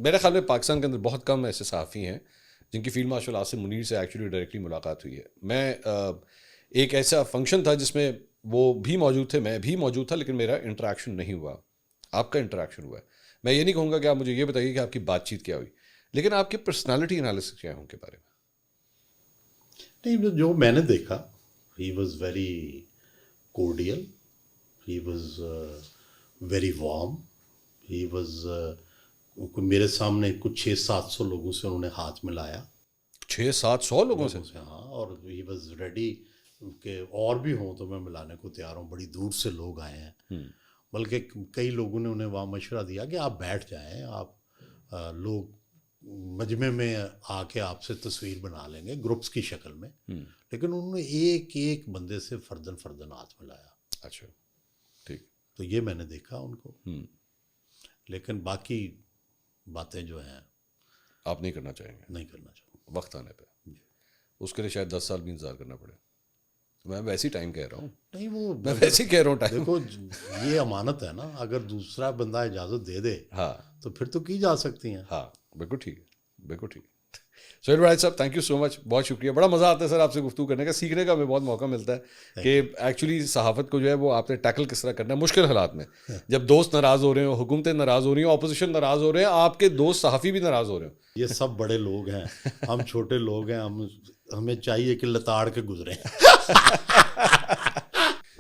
میرے خیال میں پاکستان کے اندر بہت کم ایسے صحافی ہیں جن کی فیلڈ مارشل آصم منیر سے ایکچولی ڈائریکٹلی ملاقات ہوئی ہے. میں ایک ایسا فنکشن تھا جس میں وہ بھی موجود تھے, میں بھی موجود تھا, لیکن میرا انٹریکشن نہیں ہوا. آپ کا انٹریکشن ہوا ہے. میں یہ نہیں کہوں گا کہ آپ مجھے یہ بتائیے کہ آپ کی بات چیت کیا ہوئی, لیکن آپ کی پرسنالٹی انالیسس کیا ہے ان کے بارے میں؟ نہیں, جو میں نے دیکھا, he was very cordial, he was very warm, he was میرے سامنے کچھ 600-700 لوگوں سے انہوں نے ہاتھ ملایا. 600-700 لوگوں سے؟ ہاں, اور ہی واز ریڈی کہ اور بھی ہوں تو میں ملانے کو تیار ہوں. بڑی دور سے لوگ آئے ہیں, بلکہ کئی لوگوں نے انہیں وہاں مشورہ دیا کہ آپ بیٹھ جائیں, آپ لوگ مجمع میں آ کے آپ سے تصویر بنا لیں گے گروپس کی شکل میں. لیکن انہوں نے ایک ایک بندے سے فردن ہاتھ ملایا. اچھا, ٹھیک. تو یہ میں نے دیکھا ان کو. لیکن باقی باتیں جو ہیں آپ نہیں کرنا چاہیں گے؟ نہیں کرنا چاہوں. وقت آنے پہ اس کے لیے شاید 10 سال بھی انتظار کرنا پڑے. میں ویسی ٹائم کہہ رہا ہوں. نہیں, وہ میں ویسے ہی کہہ رہا ہوں ٹائم. دیکھو, یہ امانت ہے نا, اگر دوسرا بندہ اجازت دے دے ہاں تو پھر تو کی جا سکتی ہیں. ہاں, بالکل ٹھیک ہے, بالکل ٹھیک ہے. سہیل وڑائچ صاحب, تھینک یو سو مچ, بہت شکریہ. بڑا مزہ آتا ہے سر آپ سے گفتگو کرنے کا, سیکھنے کا ہمیں بہت موقع ملتا ہے کہ ایکچولی صحافت کو جو ہے وہ آپ نے ٹیکل کس طرح کرنا ہے مشکل حالات میں. جب دوست ناراض ہو رہے ہیں, حکومتیں ناراض ہو رہی ہیں, اپوزیشن ناراض ہو رہے ہیں, آپ کے دوست صحافی بھی ناراض ہو رہے ہیں. یہ سب بڑے لوگ ہیں, ہم چھوٹے لوگ ہیں, ہمیں چاہیے کہ لتاڑ کے گزریں.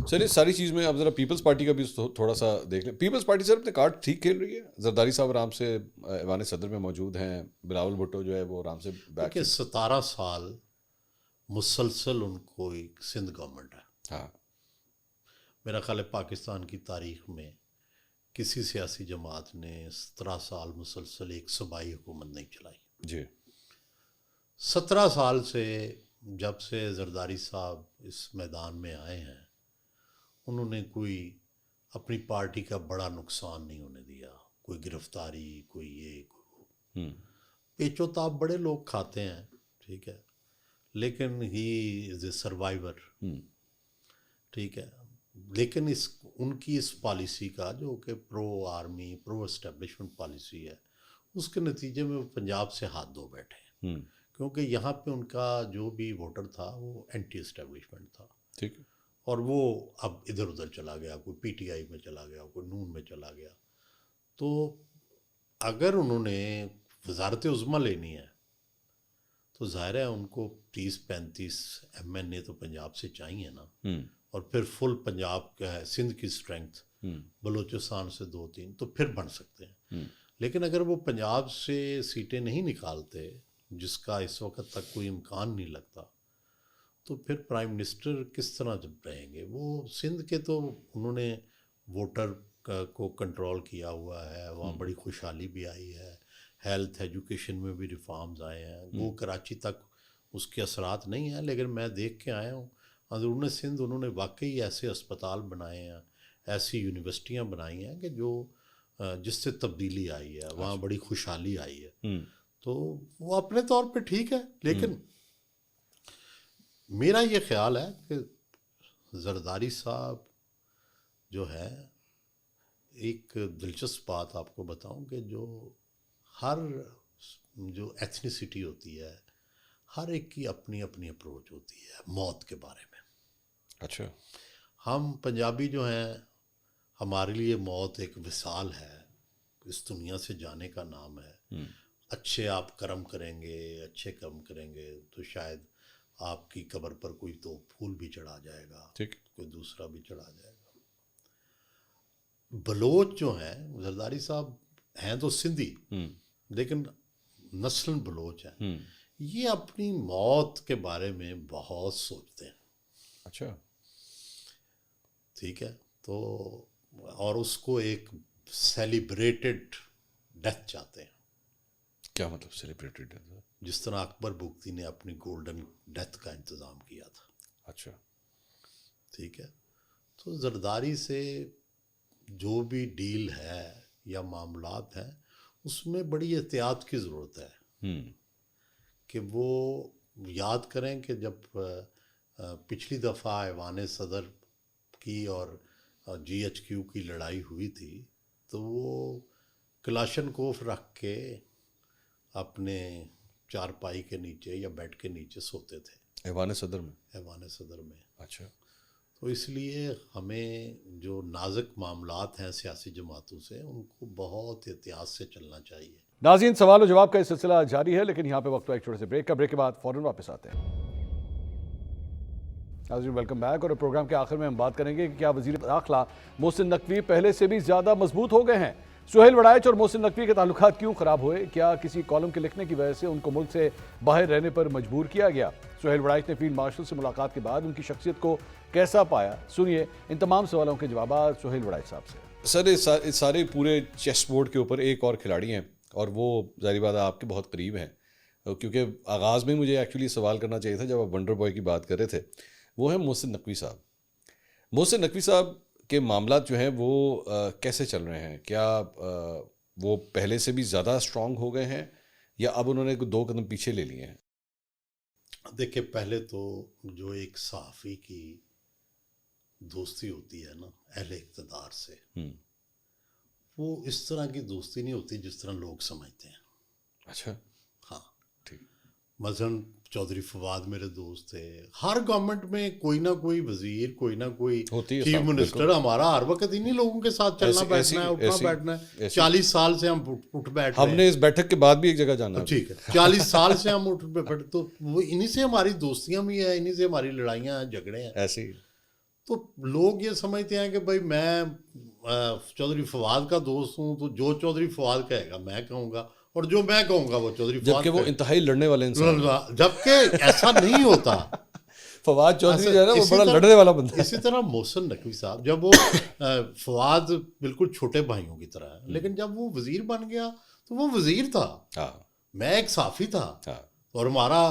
سر یہ ساری چیز میں اب ذرا پیپلز پارٹی کا بھی تھوڑا سا دیکھ لیں. پیپلز پارٹی سر اپنے کارڈ ٹھیک کھیل رہی ہے. زرداری صاحب آرام سے ایوان صدر میں موجود ہیں, بلاول بھٹو جو ہے وہ آرام سے بیک. کہ 17 سال مسلسل ان کو ایک سندھ گورنمنٹ ہے. ہاں, میرا خیال ہے پاکستان کی تاریخ میں کسی سیاسی جماعت نے 17 سال مسلسل ایک صوبائی حکومت نہیں چلائی. جی. 17 سال سے جب سے زرداری صاحب اس میدان میں آئے ہیں, انہوں نے کوئی اپنی پارٹی کا بڑا نقصان نہیں ہونے دیا. کوئی گرفتاری, کوئی یہ, کوئی پیچ و تاب بڑے لوگ کھاتے ہیں, ٹھیک ہے, لیکن ہی از اے سروائیور. ٹھیک ہے, لیکن ان کی اس پالیسی کا جو کہ پرو آرمی, پرو اسٹیبلشمنٹ پالیسی ہے, اس کے نتیجے میں وہ پنجاب سے ہاتھ دھو بیٹھے ہیں. کیونکہ یہاں پہ ان کا جو بھی ووٹر تھا وہ اینٹی اسٹیبلشمنٹ تھا. ٹھیک ہے. اور وہ اب ادھر ادھر چلا گیا, کوئی پی ٹی آئی میں چلا گیا, کوئی نون میں چلا گیا. تو اگر انہوں نے وزارت عظمیٰ لینی ہے تو ظاہر ہے ان کو 30-35 MNA تو پنجاب سے چاہیے نا, اور پھر فل پنجاب کا ہے, سندھ کی اسٹرینگتھ, بلوچستان سے 2-3 تو پھر بن سکتے ہیں. لیکن اگر وہ پنجاب سے سیٹیں نہیں نکالتے, جس کا اس وقت تک کوئی امکان نہیں لگتا, تو پھر پرائم منسٹر کس طرح جب رہیں گے. وہ سندھ کے تو انہوں نے ووٹر کو کنٹرول کیا ہوا ہے, وہاں بڑی خوشحالی بھی آئی ہے, ہیلتھ ایجوکیشن میں بھی ریفارمز آئے ہیں. وہ کراچی تک اس کے اثرات نہیں ہیں, لیکن میں دیکھ کے آیا ہوں اندرون سندھ انہوں نے واقعی ایسے اسپتال بنائے ہیں, ایسی یونیورسٹیاں بنائی ہیں کہ جو جس سے تبدیلی آئی ہے, وہاں بڑی خوشحالی آئی ہے. تو وہ اپنے طور پہ ٹھیک ہے, لیکن میرا یہ خیال ہے کہ زرداری صاحب جو ہے, ایک دلچسپ بات آپ کو بتاؤں کہ جو ہر جو ایتھنیسٹی ہوتی ہے, ہر ایک کی اپنی اپنی اپروچ ہوتی ہے موت کے بارے میں. اچھا. ہم پنجابی جو ہیں, ہمارے لیے موت ایک وصال ہے, اس دنیا سے جانے کا نام ہے. اچھے آپ کرم کریں گے, اچھے کرم کریں گے تو شاید آپ کی قبر پر کوئی تو پھول بھی چڑھا جائے گا, کوئی دوسرا بھی چڑھا جائے گا. بلوچ جو ہیں, زرداری صاحب ہیں تو سندھی, لیکن نسل بلوچ ہیں, یہ اپنی موت کے بارے میں بہت سوچتے ہیں. اچھا. ٹھیک ہے, تو اور اس کو ایک سیلیبریٹڈ ڈیتھ چاہتے ہیں. کیا مطلب سیلیبریٹڈ ڈیتھ؟ جس طرح اکبر بگتی نے اپنی گولڈن ڈیتھ کا انتظام کیا تھا. اچھا. ٹھیک ہے, تو زرداری سے جو بھی ڈیل ہے یا معاملات ہیں, اس میں بڑی احتیاط کی ضرورت ہے کہ وہ یاد کریں کہ جب پچھلی دفعہ ایوان صدر کی اور GHQ کی لڑائی ہوئی تھی, تو وہ کلاشن کوف رکھ کے اپنے چارپائی کے نیچے یا بیڈ کے نیچے سوتے تھے ایوان صدر میں. ایوان صدر میں. اچھا. تو اس لیے ہمیں جو نازک معاملات ہیں سیاسی جماعتوں سے ان کو بہت احتیاط سے چلنا چاہیے. ناظرین، سوال و جواب کا یہ سلسلہ جاری ہے، لیکن یہاں پہ وقت ایک چھوٹے سے بریک کا. بریک کے بعد فوراً واپس آتے ہیں. ناظرین ویلکم بیک. اور پروگرام کے آخر میں ہم بات کریں گے کہ کیا وزیر داخلہ محسن نقوی پہلے سے بھی زیادہ مضبوط ہو گئے ہیں؟ سہیل وڑائچ اور محسن نقوی کے تعلقات کیوں خراب ہوئے؟ کیا کسی کالم کے لکھنے کی وجہ سے ان کو ملک سے باہر رہنے پر مجبور کیا گیا؟ سہیل وڑائچ نے فیلڈ مارشل سے ملاقات کے بعد ان کی شخصیت کو کیسا پایا؟ سنیے ان تمام سوالوں کے جوابات سہیل وڑائچ صاحب سے. سر، اس سارے پورے چیس بورڈ کے اوپر ایک اور کھلاڑی ہیں، اور وہ ظاہر بات ہے آپ کے بہت قریب ہیں، کیونکہ آغاز میں مجھے ایکچولی سوال کرنا چاہیے تھا جب آپ ونڈر بوائے کی بات کر رہے تھے. وہ ہیں محسن نقوی صاحب. محسن نقوی صاحب کے معاملات جو ہیں وہ کیسے چل رہے ہیں؟ کیا وہ پہلے سے بھی زیادہ اسٹرانگ ہو گئے ہیں یا اب انہوں نے 2 قدم پیچھے لے لیے ہیں؟ دیکھیں، پہلے تو جو ایک صحافی کی دوستی ہوتی ہے نا اہل اقتدار سے، وہ اس طرح کی دوستی نہیں ہوتی جس طرح لوگ سمجھتے ہیں. اچھا. ہاں، ٹھیک. مثلاً چودھری فواد میرے دوست تھے. ہر گورنمنٹ میں کوئی نہ کوئی وزیر، کوئی نہ کوئی چیف منسٹر. ہمارا ہر وقت انہی لوگوں کے ساتھ چلنا بیٹھنا ہے، اٹھنا بیٹھنا ہے. 40 سال سے ہم اٹھ بیٹھ رہے ہیں. ہم نے اس بیٹھک کے بعد بھی ایک جگہ جانا ہے. ٹھیک ہے، 40 سال سے ہم اٹھ بیٹھ، تو وہ انہی سے ہماری دوستیاں بھی ہیں، انہی سے ہماری لڑائیاں ہیں، جھگڑے ہیں. ایسے ہی تو لوگ یہ سمجھتے ہیں کہ بھائی میں چودھری فواد کا دوست ہوں تو جو چودھری فواد کہے گا میں کہوں گا، اور جو میں کہوں گا وہ چودھری فواد. جبکہ وہ انتہائی لڑنے والے انسان، جبکہ ایسا نہیں ہوتا. فواد چودھری جو ہے نا وہ بڑا لڑنے والا بندہ ہے. اسی طرح محسن نقوی صاحب، جب وہ فواد بالکل چھوٹے بھائیوں کی طرح ہے، لیکن جب وہ وزیر بن گیا تو وہ وزیر تھا، میں ایک صحافی تھا، اور ہمارا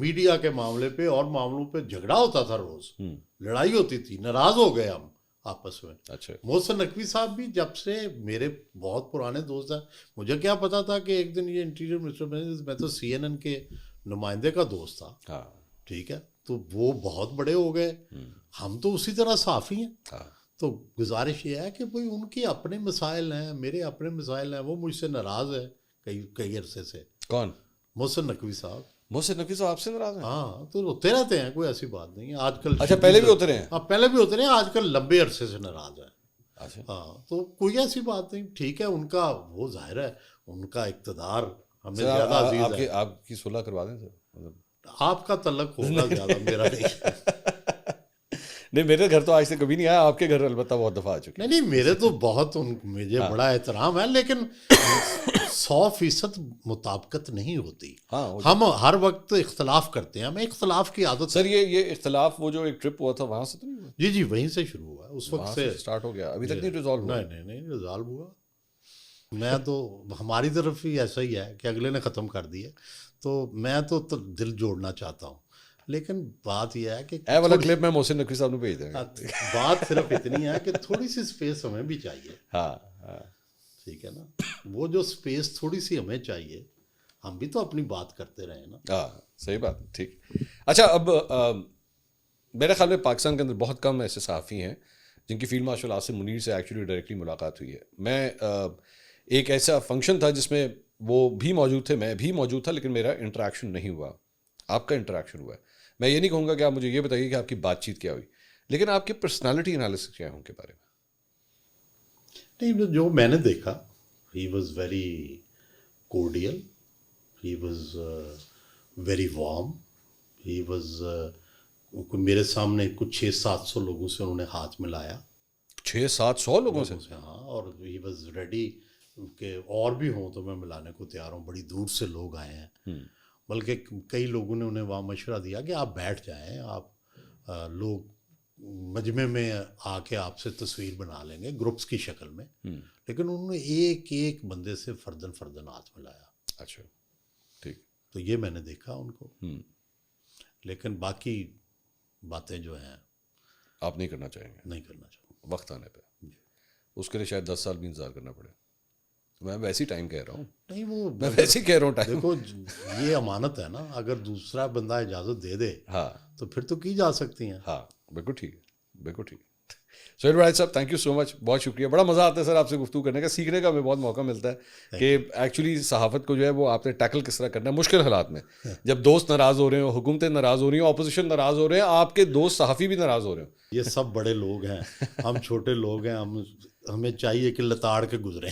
میڈیا کے معاملے پہ اور معاملوں پہ جھگڑا ہوتا تھا، روز لڑائی ہوتی تھی، ناراض ہو گئے ہم آپس میں. اچھا. محسن نقوی صاحب بھی جب سے میرے بہت پرانے دوست ہیں. مجھے کیا پتا تھا کہ ایک دن یہ انٹیریئر منسٹر بنے. میں تو CNN کے نمائندے کا دوست تھا. ٹھیک ہے، تو وہ بہت بڑے ہو گئے، ہم تو اسی طرح صحافی ہیں. تو گزارش یہ ہے کہ بھائی ان کے اپنے مسائل ہیں، میرے اپنے مسائل ہیں. وہ مجھ سے ناراض ہے کئی عرصے سے. کون؟ محسن نقوی صاحب. محسن نقوی صاحب آپ سے ناراض ہیں؟ ہاں، تو ہوتے رہتے ہیں، کوئی ایسی بات نہیں ہے. آج کل اچھا، پہلے بھی ہوتے رہے ہیں. ہاں، پہلے بھی ہوتے رہے ہیں، آج کل لمبے عرصے سے ناراض ہیں. اچھا. ہاں، تو کوئی ایسی بات نہیں. ٹھیک ہے، ان کا وہ ظاہر ہے، ان کا اقتدار ہمیں زیادہ عزیز ہے. آپ کی صلح کروا دیں سر. آپ کا تعلق ہوگا زیادہ، میرا نہیں. نہیں، میرے گھر تو آج سے کبھی نہیں آیا، آپ کے گھر البتہ بہت دفعہ آ چکے. نہیں، میرے تو بہت مجھے بڑا احترام ہے، لیکن 100% مطابقت نہیں ہوتی. ہم ہر وقت اختلاف کرتے ہیں، ہمیں اختلاف کی عادت. سر یہ اختلاف وہ جو ایک ٹرپ ہوا تھا وہاں سے تو نہیں ہوا؟ جی وہیں سے شروع ہوا، اس وقت سے اسٹارٹ ہو گیا. ابھی تک نہیں ریزالو ہوا؟ نہیں ریزالو ہوا. میں تو ہماری طرف ہی ایسا ہی ہے کہ اگلے نے ختم کر دیا، تو میں تو دل جوڑنا چاہتا ہوں. لیکن بات یہ ہے کہ اے والا کلپ میں محسن نقوی صاحب نے بھیج دیں گا. بات صرف اتنی ہے کہ تھوڑی سی اسپیس ہمیں بھی چاہیے. ہاں، ٹھیک ہے نا، وہ جو اسپیس تھوڑی سی ہمیں چاہیے، ہم بھی تو اپنی بات کرتے رہے نا. ہاں، صحیح بات. ٹھیک. اچھا، اب میرے خیال میں پاکستان کے اندر بہت کم ایسے صحافی ہیں جن کی فیلڈ مارشل آصم منیر سے ایکچولی ڈائریکٹلی ملاقات ہوئی ہے. میں ایک ایسا فنکشن تھا جس میں وہ بھی موجود تھے، میں بھی موجود تھا، لیکن میرا انٹریکشن نہیں ہوا. آپ کا انٹریکشن ہوا ہے. میں یہ نہیں کہوں گا کہ آپ مجھے یہ بتائیے کہ آپ کی بات چیت کیا ہوئی، لیکن آپ کی پرسنالٹی انالیسس کیا ہے ان کے بارے میں؟ نہیں، جو میں نے دیکھا، he was very cordial, he was very warm, he was میرے سامنے کچھ 600-700 لوگوں سے انہوں نے ہاتھ ملایا. 600-700 لوگوں سے؟ ہاں، اور ہی واز ریڈی کہ اور بھی ہوں تو میں ملانے کو تیار ہوں. بڑی دور سے لوگ آئے ہیں، بلکہ کئی لوگوں نے انہیں وہاں مشورہ دیا کہ آپ بیٹھ جائیں، آپ لوگ مجمع میں آ کے آپ سے تصویر بنا لیں گے گروپس کی شکل میں. لیکن انہوں نے ایک ایک بندے سے فردن ہاتھ ملایا. اچھا، ٹھیک. تو یہ میں نے دیکھا ان کو. لیکن باقی باتیں جو ہیں آپ نہیں کرنا چاہیں گے؟ نہیں کرنا چاہوں گا وقت آنے پہ. اس کے لیے شاید 10 سال بھی انتظار کرنا پڑے. میں ویسی ٹائم کہہ رہا ہوں. نہیں، وہ میں ویسی کہہ رہا ہوں ٹائم. دیکھو، یہ امانت ہے نا، اگر دوسرا بندہ اجازت دے دے ہاں تو پھر تو کی جا سکتی ہیں. ہاں، بالکل ٹھیک ہے، بالکل ٹھیک ہے. سہیل وڑائچ صاحب تھینک یو سو مچ, بہت شکریہ, بڑا مزہ آتا ہے سر آپ سے گفتگو کرنے کا, سیکھنے کا ہمیں بہت موقع ملتا ہے کہ ایکچولی صحافت کو جو ہے وہ آپ نے ٹیکل کس طرح کرنا ہے مشکل حالات میں, جب دوست ناراض ہو رہے ہیں, حکومتیں ناراض ہو رہی ہیں, اپوزیشن ناراض ہو رہے ہیں, آپ کے دوست صحافی بھی ناراض ہو رہے ہیں. یہ سب بڑے لوگ ہیں, ہم چھوٹے لوگ ہیں, ہمیں چاہیے کہ لتاڑ کے گزریں.